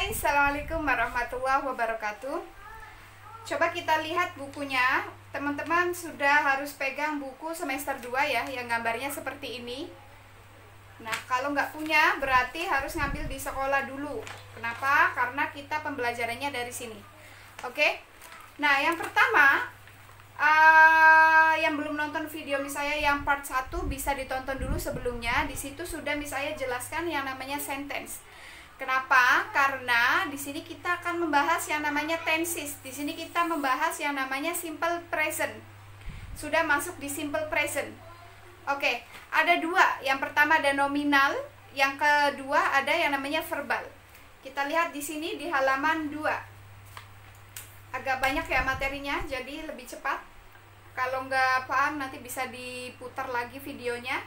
Hai, Assalamualaikum warahmatullahi wabarakatuh. Coba kita lihat bukunya. Teman-teman sudah harus pegang buku semester 2 ya, yang gambarnya seperti ini. Nah, kalau nggak punya berarti harus ngambil di sekolah dulu. Kenapa? Karena kita pembelajarannya dari sini. Oke. Nah, yang pertama, yang belum nonton video misalnya yang part 1 bisa ditonton dulu sebelumnya. Di situ sudah misalnya jelaskan yang namanya sentence. Kenapa? Karena di sini kita akan membahas yang namanya tenses. Di sini kita membahas yang namanya simple present. Sudah masuk di simple present. Oke, ada dua. Yang pertama ada nominal, yang kedua ada yang namanya verbal. Kita lihat di sini di halaman 2. Agak banyak ya materinya, jadi lebih cepat. Kalau nggak paham nanti bisa diputar lagi videonya.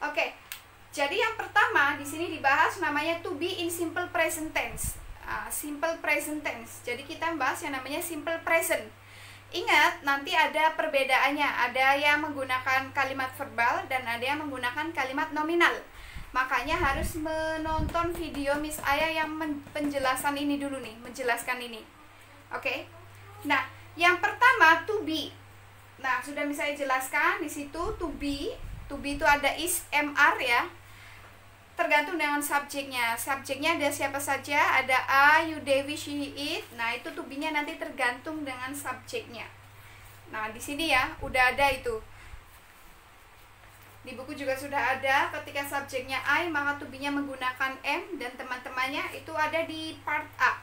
Oke. Jadi yang pertama di sini dibahas namanya to be in simple present tense. Simple present tense. Jadi kita membahas yang namanya simple present. Ingat, nanti ada perbedaannya. Ada yang menggunakan kalimat verbal dan ada yang menggunakan kalimat nominal. Makanya harus menonton video Miss Aya yang penjelasan ini dulu nih, menjelaskan ini. Oke. Nah, yang pertama to be. Nah, sudah bisa jelaskan di situ to be. To be itu ada is, mr ya. Tergantung dengan subjeknya. Subjeknya ada siapa saja, ada I, you, they, we, she, it. Nah, itu to be-nya nanti tergantung dengan subjeknya. Nah, di sini ya, udah ada itu. Di buku juga sudah ada, ketika subjeknya I, maka to be-nya menggunakan am, dan teman-temannya itu ada di part A.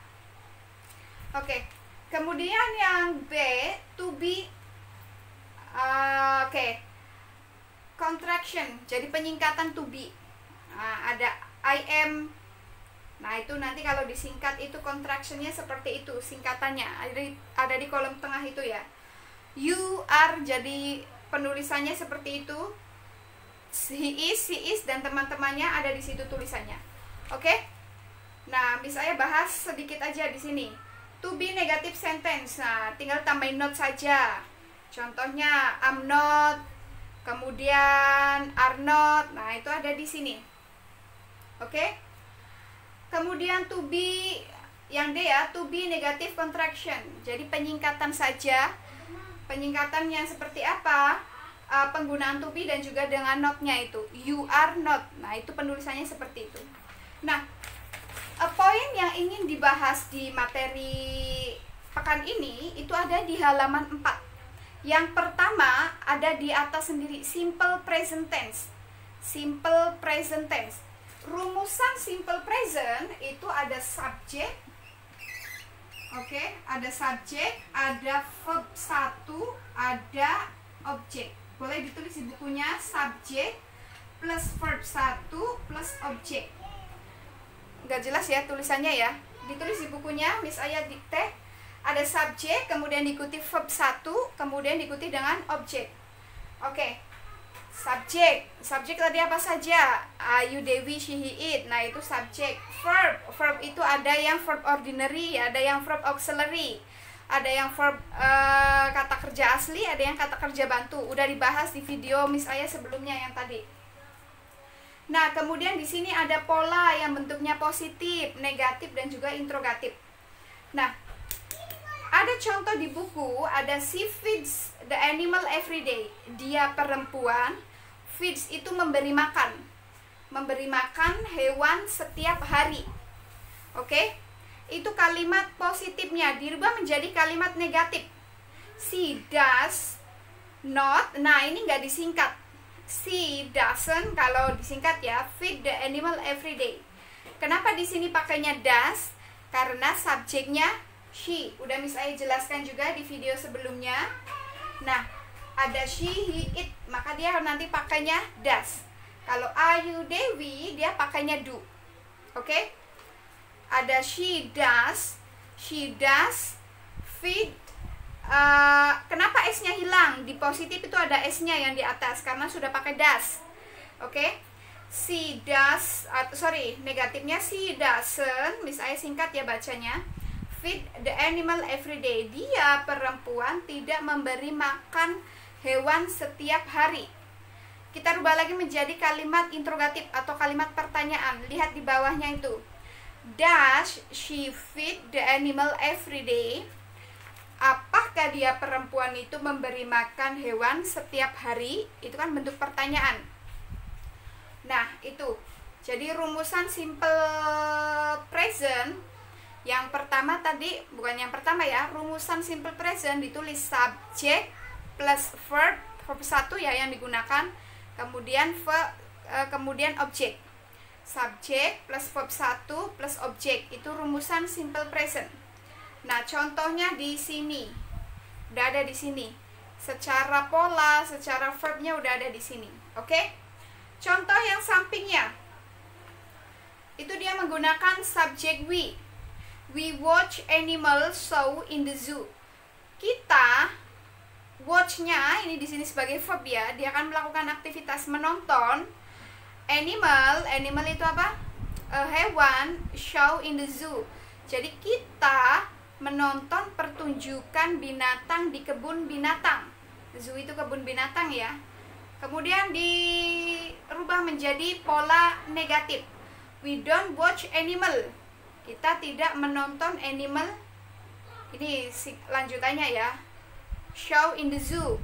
Oke, kemudian yang B, to be, contraction, jadi penyingkatan to be. Nah, ada I am. Nah, itu nanti kalau disingkat itu contractionnya seperti itu, singkatannya ada di kolom tengah itu ya. You are, jadi penulisannya seperti itu. He is, she is, dan teman-temannya ada di situ tulisannya. Oke? Nah, misalnya bahas sedikit aja di sini. To be negative sentence. Nah, tinggal tambahin not saja. Contohnya I'm not, kemudian are not. Nah, itu ada di sini. Oke. Kemudian to be yang D ya, to be negative contraction. Jadi penyingkatan saja. Penyingkatan yang seperti apa? Penggunaan to be dan juga dengan not-nya itu. You are not. Nah, itu penulisannya seperti itu. Nah, poin yang ingin dibahas di materi pekan ini itu ada di halaman 4. Yang pertama ada di atas sendiri, simple present tense. Simple present tense. Rumusan simple present itu ada subjek. Oke, ada subjek, ada verb 1, ada objek. Boleh ditulis di bukunya subjek plus verb 1 plus objek. Nggak jelas ya tulisannya ya. Ditulis di bukunya Miss Aya dikte. Ada subjek, kemudian diikuti verb 1, kemudian diikuti dengan objek. Oke. Subjek. Subjek tadi apa saja? You, they, we, she, he, it. Nah, itu subjek. Verb. Verb itu ada yang verb ordinary, ada yang verb auxiliary. Ada yang verb kata kerja asli, ada yang kata kerja bantu. Udah dibahas di video Miss Aya sebelumnya yang tadi. Nah, kemudian di sini ada pola yang bentuknya positif, negatif, dan juga interrogatif. Nah, ada contoh di buku, ada she feeds the animal every day. Dia perempuan, feeds itu memberi makan. Memberi makan hewan setiap hari. Oke? Itu kalimat positifnya dirubah menjadi kalimat negatif. She does not, nah ini nggak disingkat. She doesn't, kalau disingkat ya, feed the animal every day. Kenapa di sini pakainya does? Karena subjeknya she. Udah Miss Aya jelaskan juga di video sebelumnya. Nah, ada she, he, it, maka dia nanti pakainya does. Kalau I, you, they, we, dia pakainya do. Oke? Ada she does feed. Kenapa S-nya hilang? Di positif itu ada S-nya yang di atas karena sudah pakai does. Oke? She does, negatifnya she doesn't. Miss Aya singkat ya bacanya. Feed the animal every day. Dia perempuan tidak memberi makan hewan setiap hari. Kita rubah lagi menjadi kalimat interrogatif atau kalimat pertanyaan. Lihat di bawahnya itu. Does she feed the animal every day? Apakah dia perempuan itu memberi makan hewan setiap hari? Itu kan bentuk pertanyaan. Nah, itu. Jadi rumusan simple present yang pertama tadi, bukan yang pertama ya, rumusan simple present ditulis subject plus verb 1 ya yang digunakan, kemudian kemudian objek. Subject plus verb 1 plus objek, itu rumusan simple present. Nah, contohnya di sini. Udah ada di sini. Secara pola, secara verbnya udah ada di sini. Oke? Contoh yang sampingnya. Itu dia menggunakan subjek we. We watch animal show in the zoo. Kita watch-nya ini di sini sebagai verb ya. Dia akan melakukan aktivitas menonton animal itu apa? Hewan, show in the zoo. Jadi kita menonton pertunjukan binatang di kebun binatang. Zoo itu kebun binatang ya. Kemudian dirubah menjadi pola negatif. We don't watch animal. Kita tidak menonton animal. Ini lanjutannya ya. Show in the zoo.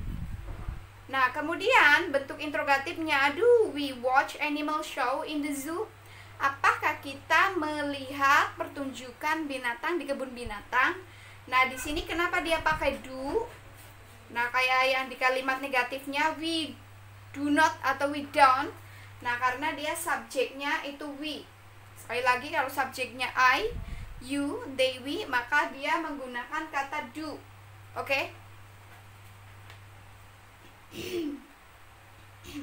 Nah, kemudian bentuk interrogatifnya, do we watch animal show in the zoo? Apakah kita melihat pertunjukan binatang di kebun binatang? Nah, di sini kenapa dia pakai do? Nah, kayak yang di kalimat negatifnya we do not atau we don't. Nah, karena dia subjeknya itu we. Sekali lagi, kalau subjeknya I, you, they, we, maka dia menggunakan kata do. Oke?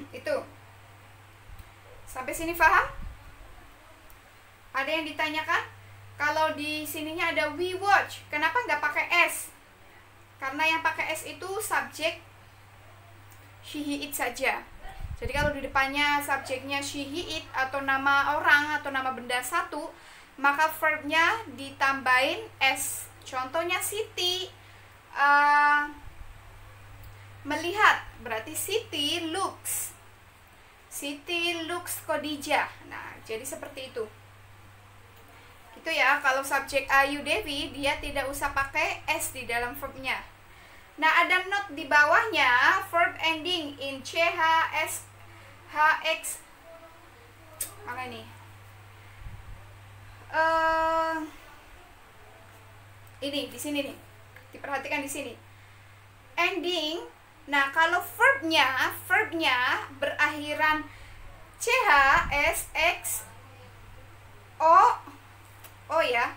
Itu. Sampai sini paham? Ada yang ditanyakan? Kalau di sininya ada we watch, kenapa nggak pakai s? Karena yang pakai s itu subjek she, he, it saja. Jadi kalau di depannya subjeknya she, he, it atau nama orang atau nama benda satu, maka verbnya ditambahin s. Contohnya Siti melihat, berarti Siti looks. Siti looks Khadijah. Nah, jadi seperti itu. Itu ya, kalau subjek Ayu Dewi dia tidak usah pakai s di dalam verbnya. Nah, ada note di bawahnya, verb ending in ch, s, hx. Mana ini? Ini di sini nih. Diperhatikan di sini. Ending. Nah, kalau verbnya berakhiran ch, s, x, o ya,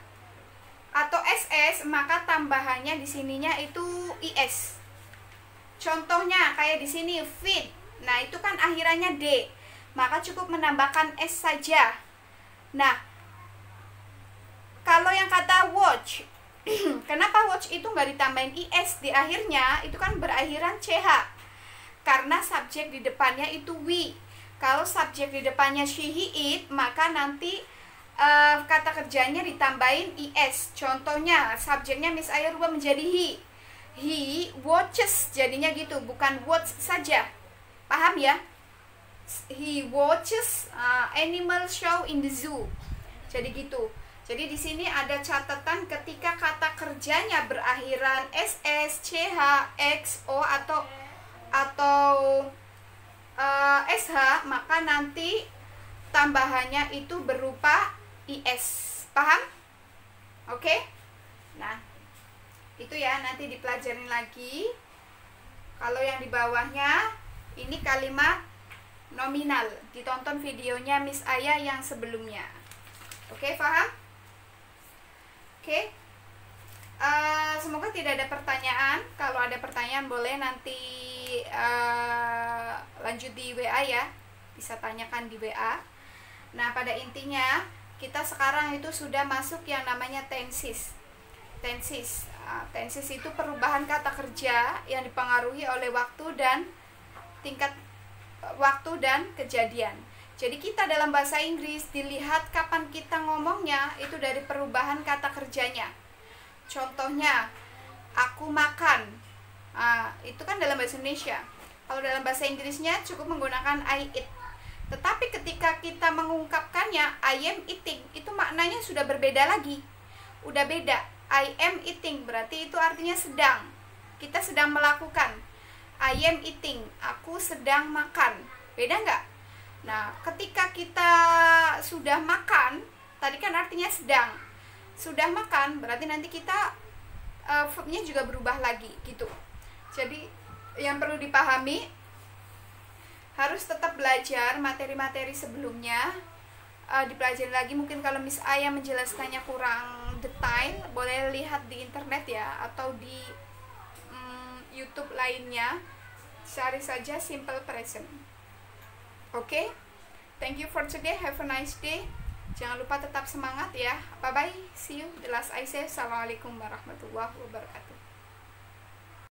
atau ss, maka tambahannya di sininya itu is. Contohnya kayak di sini feed. Nah, itu kan akhirannya d, maka cukup menambahkan s saja. Nah, kalau yang kata watch, kenapa watch itu nggak ditambahin is di akhirnya? Itu kan berakhiran ch, karena subjek di depannya itu we. Kalau subjek di depannya she, he, it, maka nanti kata kerjanya ditambahin is. Contohnya subjeknya Miss Aya rubah menjadi he. He watches, jadinya gitu, bukan watch saja. Paham ya? He watches animal show in the zoo. Jadi gitu. Jadi di sini ada catatan ketika kata kerjanya berakhiran ss, ch, x, o atau sh, maka nanti tambahannya itu berupa is. Paham? Oke? Nah, itu ya, nanti dipelajarin lagi. Kalau yang di bawahnya ini kalimat nominal. Ditonton videonya Miss Aya yang sebelumnya. Oke, paham? Oke. Semoga tidak ada pertanyaan. Kalau ada pertanyaan boleh nanti lanjut di WA ya. Bisa tanyakan di WA. Nah, pada intinya kita sekarang itu sudah masuk yang namanya tenses. Tenses itu perubahan kata kerja yang dipengaruhi oleh waktu dan tingkat waktu dan kejadian. Jadi kita dalam bahasa Inggris dilihat kapan kita ngomongnya itu dari perubahan kata kerjanya. Contohnya, aku makan. Itu kan dalam bahasa Indonesia. Kalau dalam bahasa Inggrisnya cukup menggunakan I eat. Tetapi ketika kita mengungkapkannya I am eating, itu maknanya sudah berbeda lagi. Udah beda. I am eating berarti itu artinya sedang. Kita sedang melakukan. I am eating, aku sedang makan. Beda nggak? Nah, ketika kita sudah makan, tadi kan artinya sedang. Sudah makan berarti nanti kita verbnya juga berubah lagi gitu. Jadi yang perlu dipahami, harus tetap belajar materi-materi sebelumnya, dipelajari lagi. Mungkin kalau Miss Aya menjelaskannya kurang detail, boleh lihat di internet ya, atau di YouTube lainnya, cari saja simple present. Oke? Thank you for today, have a nice day. Jangan lupa tetap semangat ya. Bye bye, see you. The last I say, assalamualaikum warahmatullahi wabarakatuh.